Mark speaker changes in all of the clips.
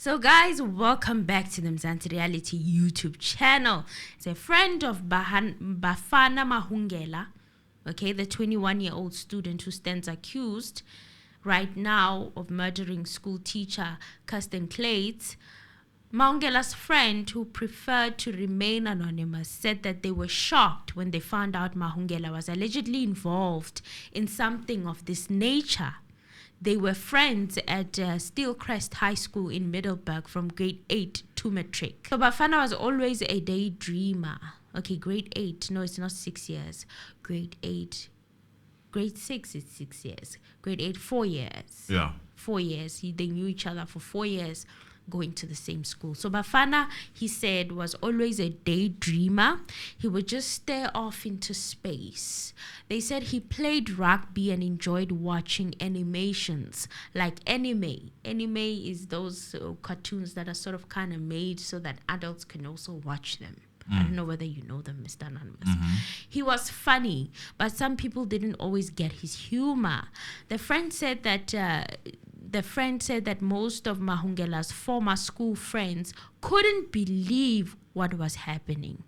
Speaker 1: So guys, welcome back to the Mzansi Reality YouTube channel. It's a friend of Bafana Mahungela, okay, the 21-year-old student who stands accused right now of murdering school teacher Kirsten Kluyts. Mahungela's friend, who preferred to remain anonymous, said that they were shocked when they found out Mahungela was allegedly involved in something of this nature. They were friends at Steelcrest High School in Middelburg from grade 8 to matric. So Bafana was always a daydreamer. Okay, grade 8. No, it's not 6 years. Grade 8. Grade 6 is 6 years. Grade 8, 4 years.
Speaker 2: Yeah.
Speaker 1: 4 years. They knew each other for 4 years, going to the same school. So Bafana, he said, was always a daydreamer. He would just stare off into space. They said he played rugby and enjoyed watching animations like anime. Anime is those cartoons that are sort of kind of made so that adults can also watch them. I don't know whether you know them, Mr. Anonymous. He was funny, but some people didn't always get his humor. The friend said that most of Mahungela's former school friends couldn't believe what was happening.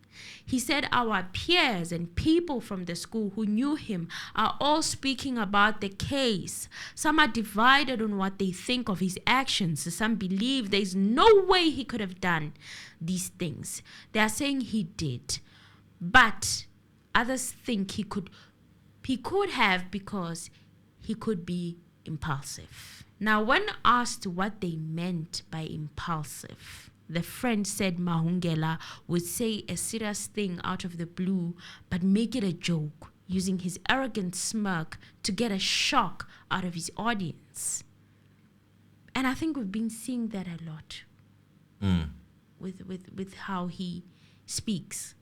Speaker 1: He said our peers and people from the school who knew him are all speaking about the case. Some are divided on what they think of his actions. Some believe there's no way he could have done these things. They are saying he did. But others think he could have because he could be impulsive. Now, when asked what they meant by impulsive, the friend said Mahungela would say a serious thing out of the blue, but make it a joke, using his arrogant smirk to get a shock out of his audience. And I think we've been seeing that a lot with how he speaks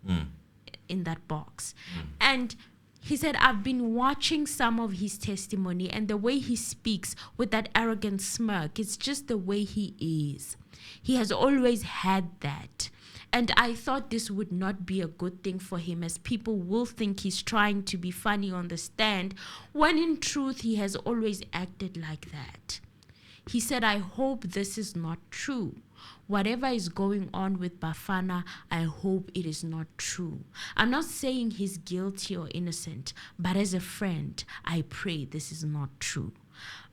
Speaker 1: in that box. And he said, I've been watching some of his testimony, and the way he speaks with that arrogant smirk, it's just the way he is. He has always had that. And I thought this would not be a good thing for him, as people will think he's trying to be funny on the stand, when in truth he has always acted like that. He said, I hope this is not true. Whatever is going on with Bafana, I hope it is not true. I'm not saying he's guilty or innocent, but as a friend, I pray this is not true.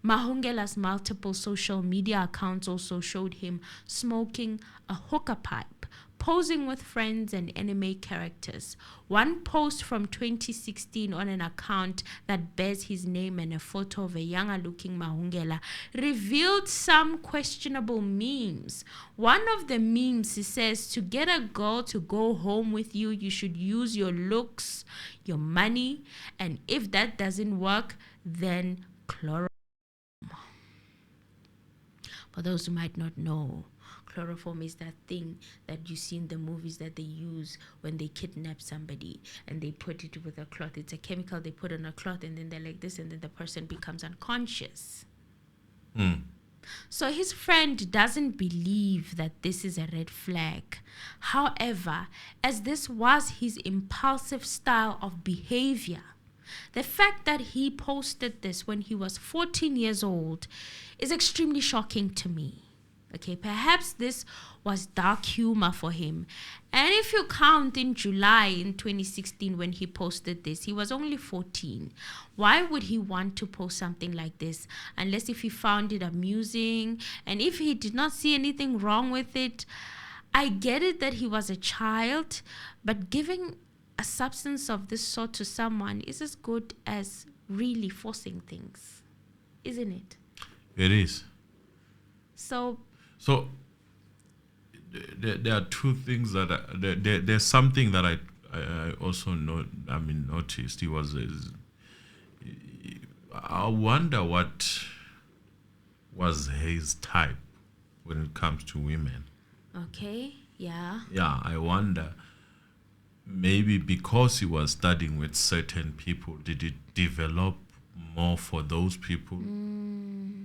Speaker 1: Mahungela's multiple social media accounts also showed him smoking a hookah pipe, posing with friends and anime characters. One post from 2016 on an account that bears his name and a photo of a younger-looking Mahungela revealed some questionable memes. One of the memes, he says, to get a girl to go home with you, you should use your looks, your money, and if that doesn't work, then chloroform. For those who might not know, chloroform is that thing that you see in the movies that they use when they kidnap somebody and they put it with a cloth. It's a chemical they put on a cloth, and then they're like this, and then the person becomes unconscious. So his friend doesn't believe that this is a red flag. However, as this was his impulsive style of behavior, the fact that he posted this when he was 14 years old is extremely shocking to me. Okay, perhaps this was dark humor for him. And if you count in July in 2016 when he posted this, he was only 14. Why would he want to post something like this unless if he found it amusing and if he did not see anything wrong with it? I get it that he was a child, but giving a substance of this sort to someone is as good as really forcing things, isn't it?
Speaker 2: It is.
Speaker 1: So
Speaker 2: there are two things that there's something that I also noticed. He was. I wonder what was his type when it comes to women.
Speaker 1: Okay. Yeah.
Speaker 2: Yeah, I wonder. Maybe because he was studying with certain people, did it develop more for those people?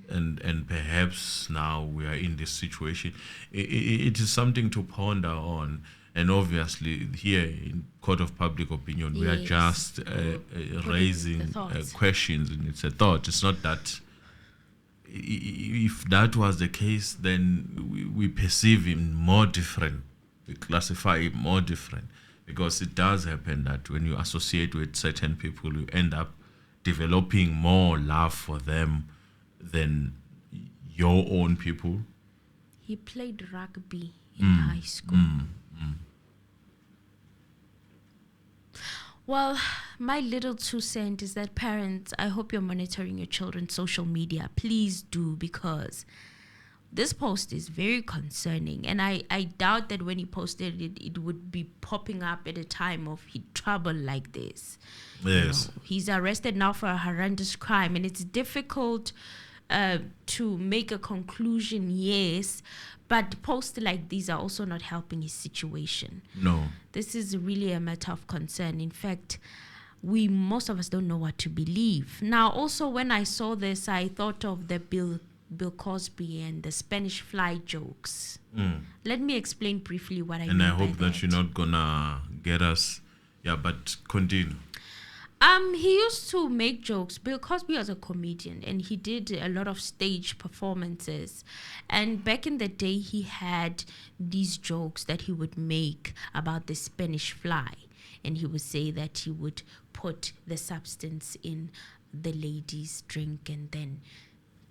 Speaker 2: And perhaps now we are in this situation. It is something to ponder on. And obviously here in Court of Public Opinion, we are just raising questions, and it's a thought. It's not that if that was the case, then we perceive him more different. We classify him more different, because it does happen that when you associate with certain people, you end up developing more love for them than your own people.
Speaker 1: He played rugby in high school. Well, my little 2 cents is that parents, I hope you're monitoring your children's social media. Please do, because this post is very concerning. And I doubt that when he posted it, it would be popping up at a time of trouble like this.
Speaker 2: Yes.
Speaker 1: He's arrested now for a horrendous crime, and it's difficult to make a conclusion, yes, but posts like these are also not helping his situation.
Speaker 2: No.
Speaker 1: This is really a matter of concern. In fact, most of us don't know what to believe. Now, also, when I saw this, I thought of the Bill Cosby and the Spanish fly jokes. Let me explain briefly what I mean by that.
Speaker 2: And I hope that you're not gonna get us. Yeah, but continue.
Speaker 1: He used to make jokes. Bill Cosby was a comedian, and he did a lot of stage performances. And back in the day, he had these jokes that he would make about the Spanish fly. And he would say that he would put the substance in the lady's drink and then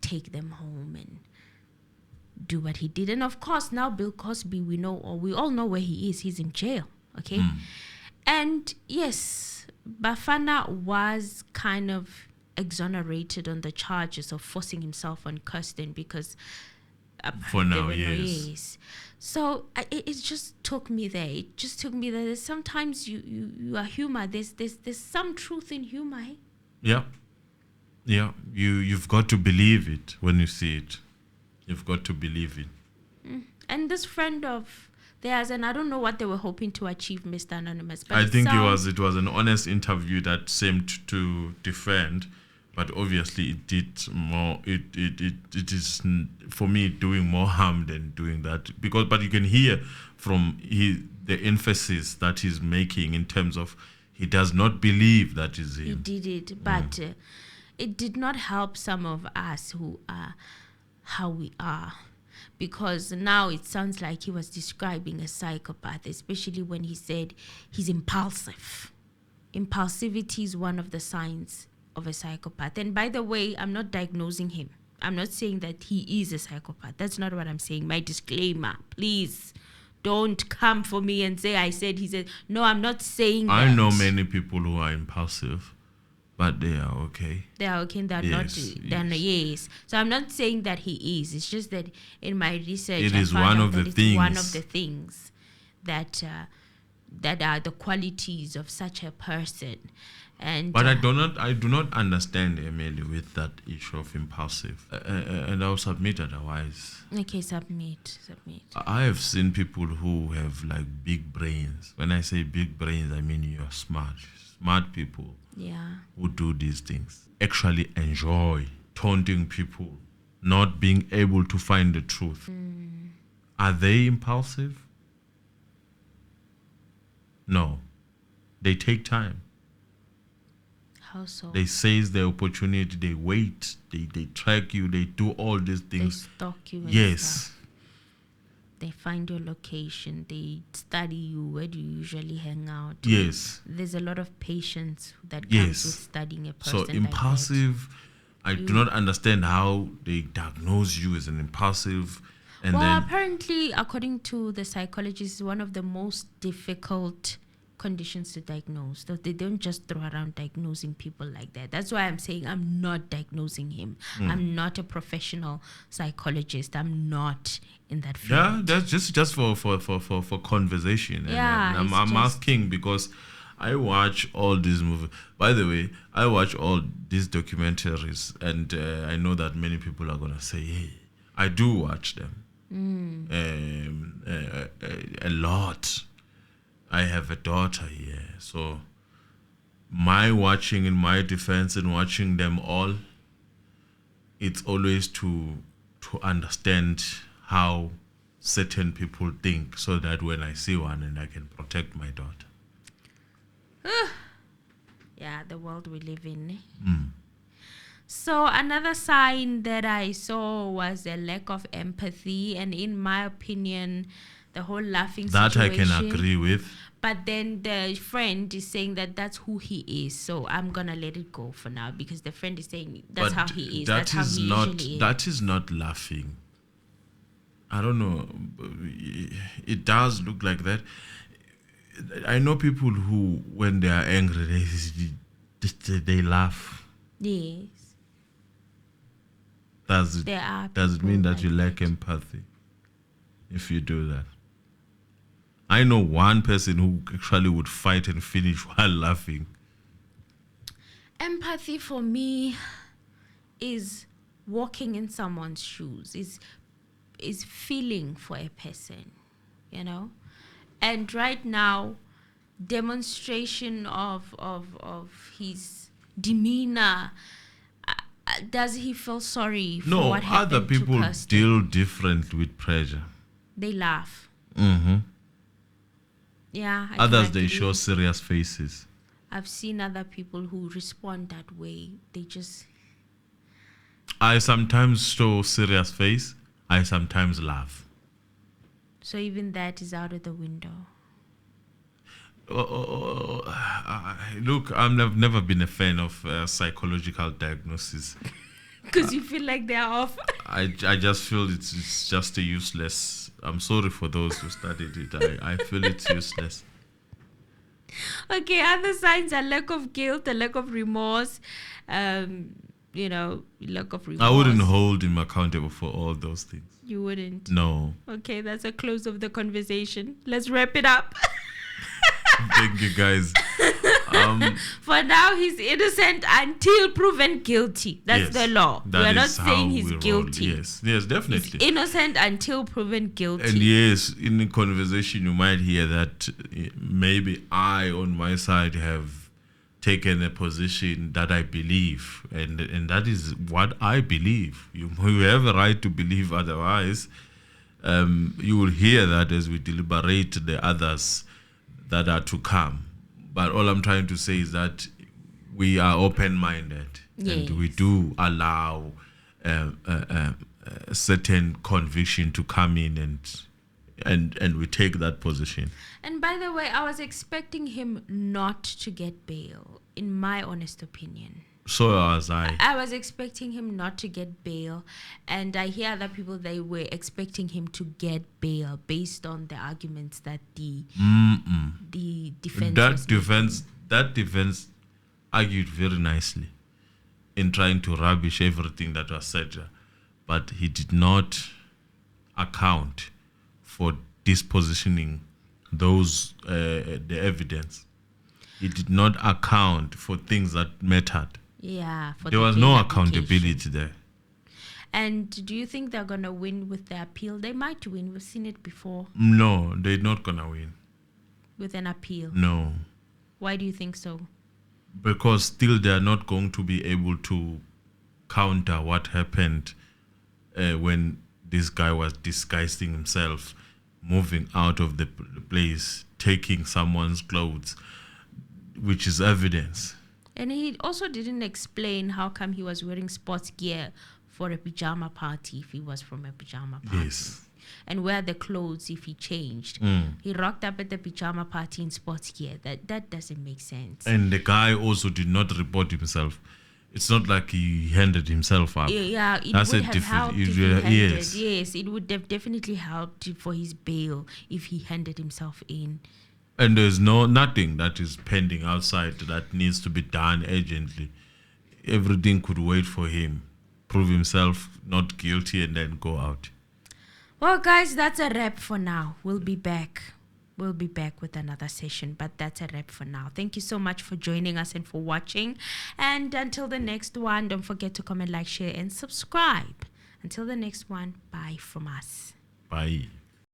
Speaker 1: take them home and do what he did. And of course, now Bill Cosby, we all know where he is. He's in jail, okay? And yes, Bafana was kind of exonerated on the charges of forcing himself on Kirsten because
Speaker 2: for now, yes.
Speaker 1: So it just took me there. It just took me there. Sometimes you are humor. There's some truth in humor. Eh?
Speaker 2: Yeah. Yeah. You've got to believe it when you see it. You've got to believe it.
Speaker 1: And this friend of theirs, and I don't know what they were hoping to achieve, Mr. Anonymous. But
Speaker 2: I think it was an honest interview that seemed to defend, but obviously it did more. It is for me doing more harm than doing that, but you can hear from the emphasis that he's making in terms of he does not believe that is him.
Speaker 1: He did it, but it did not help some of us who are how we are. Because now it sounds like he was describing a psychopath, especially when he said he's impulsive. Impulsivity is one of the signs of a psychopath. And by the way, I'm not diagnosing him. I'm not saying that he is a psychopath. That's not what I'm saying. My disclaimer, please don't come for me and say I said he said. No, I'm not saying that.
Speaker 2: I know many people who are impulsive, but they are okay.
Speaker 1: They are okay. They're not. Yes. So I'm not saying that he is. It's just that in my research,
Speaker 2: it's one of the
Speaker 1: things that are the qualities of such a person. But
Speaker 2: I do not understand Emily with that issue of impulsive, and I'll submit otherwise.
Speaker 1: Okay, submit.
Speaker 2: I have seen people who have like big brains. When I say big brains, I mean you are smart people.
Speaker 1: Yeah.
Speaker 2: Who do these things actually enjoy taunting people, not being able to find the truth. Are they impulsive? No. They take time.
Speaker 1: How so?
Speaker 2: They seize the opportunity, they wait, they track you, they do all these things.
Speaker 1: They stalk you and
Speaker 2: yes.
Speaker 1: stuff. They find your location. They study you. Where do you usually hang out?
Speaker 2: Yes.
Speaker 1: There's a lot of patience that comes with studying a person.
Speaker 2: So impulsive, I do not understand how they diagnose you as an impulsive. And
Speaker 1: apparently, according to the psychologists, one of the most difficult conditions to diagnose. They don't just throw around diagnosing people like that. That's why I'm saying I'm not diagnosing him. I'm not a professional psychologist. I'm not in that field.
Speaker 2: Yeah, that's just for conversation.
Speaker 1: Yeah,
Speaker 2: and I'm asking because I watch all these movies. By the way, I watch all these documentaries, and I know that many people are gonna say, "Hey, I do watch them a lot." I have a daughter here, so my watching, in my defense, and watching them all, it's always to understand how certain people think, so that when I see one, and I can protect my daughter.
Speaker 1: Yeah, the world we live in. So another sign that I saw was a lack of empathy, and in my opinion, the whole laughing
Speaker 2: That I
Speaker 1: situation.
Speaker 2: can agree with.
Speaker 1: But then the friend is saying that that's who he is, so I'm gonna let it go for now because the friend is saying that's how he is. That's how he usually is.
Speaker 2: That is not laughing. I don't know. It does look like that. I know people who, when they are angry, they laugh.
Speaker 1: Yes.
Speaker 2: Does it mean that you lack empathy if you do that? I know one person who actually would fight and finish while laughing.
Speaker 1: Empathy for me is walking in someone's shoes, is feeling for a person, you know? And right now, demonstration of his demeanor, does he feel sorry for what happened to Kirsten?
Speaker 2: No, other people deal different with pressure.
Speaker 1: They laugh.
Speaker 2: Mm-hmm.
Speaker 1: Yeah.
Speaker 2: Others, they show serious faces.
Speaker 1: I've seen other people who respond that way. They just...
Speaker 2: I sometimes show serious face. I sometimes laugh.
Speaker 1: So even that is out of the window.
Speaker 2: Look, I've never been a fan of psychological diagnosis.
Speaker 1: Because you feel like they're off.
Speaker 2: I just feel it's just a useless. I'm sorry for those who studied it. I feel it's useless.
Speaker 1: Okay, other signs are lack of guilt, a lack of remorse, lack of remorse.
Speaker 2: I wouldn't hold him accountable for all those things.
Speaker 1: You wouldn't?
Speaker 2: No.
Speaker 1: Okay, that's a close of the conversation. Let's wrap it up.
Speaker 2: Thank you, guys.
Speaker 1: For now, he's innocent until proven guilty. That's the law. We're not saying he's guilty.
Speaker 2: Yes, definitely.
Speaker 1: He's innocent until proven guilty.
Speaker 2: And yes, in the conversation, you might hear that maybe I, on my side, have taken a position that I believe, and that is what I believe. You have a right to believe otherwise. You will hear that as we deliberate the others that are to come. But all I'm trying to say is that we are open-minded, and we do allow a certain conviction to come in, and we take that position.
Speaker 1: And by the way, I was expecting him not to get bail, in my honest opinion.
Speaker 2: So was I.
Speaker 1: I was expecting him not to get bail, and I hear other people, they were expecting him to get bail based on the arguments that the defense
Speaker 2: that defense argued very nicely in trying to rubbish everything that was said, but he did not account for dispositioning those the evidence. He did not account for things that mattered.
Speaker 1: Yeah,
Speaker 2: there was no accountability there.
Speaker 1: And do you think they're going to win with the appeal? They might win. We've seen it before.
Speaker 2: No, they're not going to win.
Speaker 1: With an appeal?
Speaker 2: No.
Speaker 1: Why do you think so?
Speaker 2: Because still they are not going to be able to counter what happened when this guy was disguising himself, moving out of the place, taking someone's clothes, which is evidence.
Speaker 1: And he also didn't explain how come he was wearing sports gear for a pajama party if he was from a pajama party.
Speaker 2: Yes.
Speaker 1: And wear the clothes if he changed. He rocked up at the pajama party in sports gear. That doesn't make sense.
Speaker 2: And the guy also did not report himself. It's not like he handed himself up.
Speaker 1: Yeah, it would have helped if he handed. Yes, it would have definitely helped for his bail if he handed himself in.
Speaker 2: And there's nothing that is pending outside that needs to be done urgently. Everything could wait for him, prove himself not guilty, and then go out.
Speaker 1: Well, guys, that's a wrap for now. We'll be back. We'll be back with another session, but that's a wrap for now. Thank you so much for joining us and for watching. And until the next one, don't forget to comment, like, share, and subscribe. Until the next one, bye from us.
Speaker 2: Bye.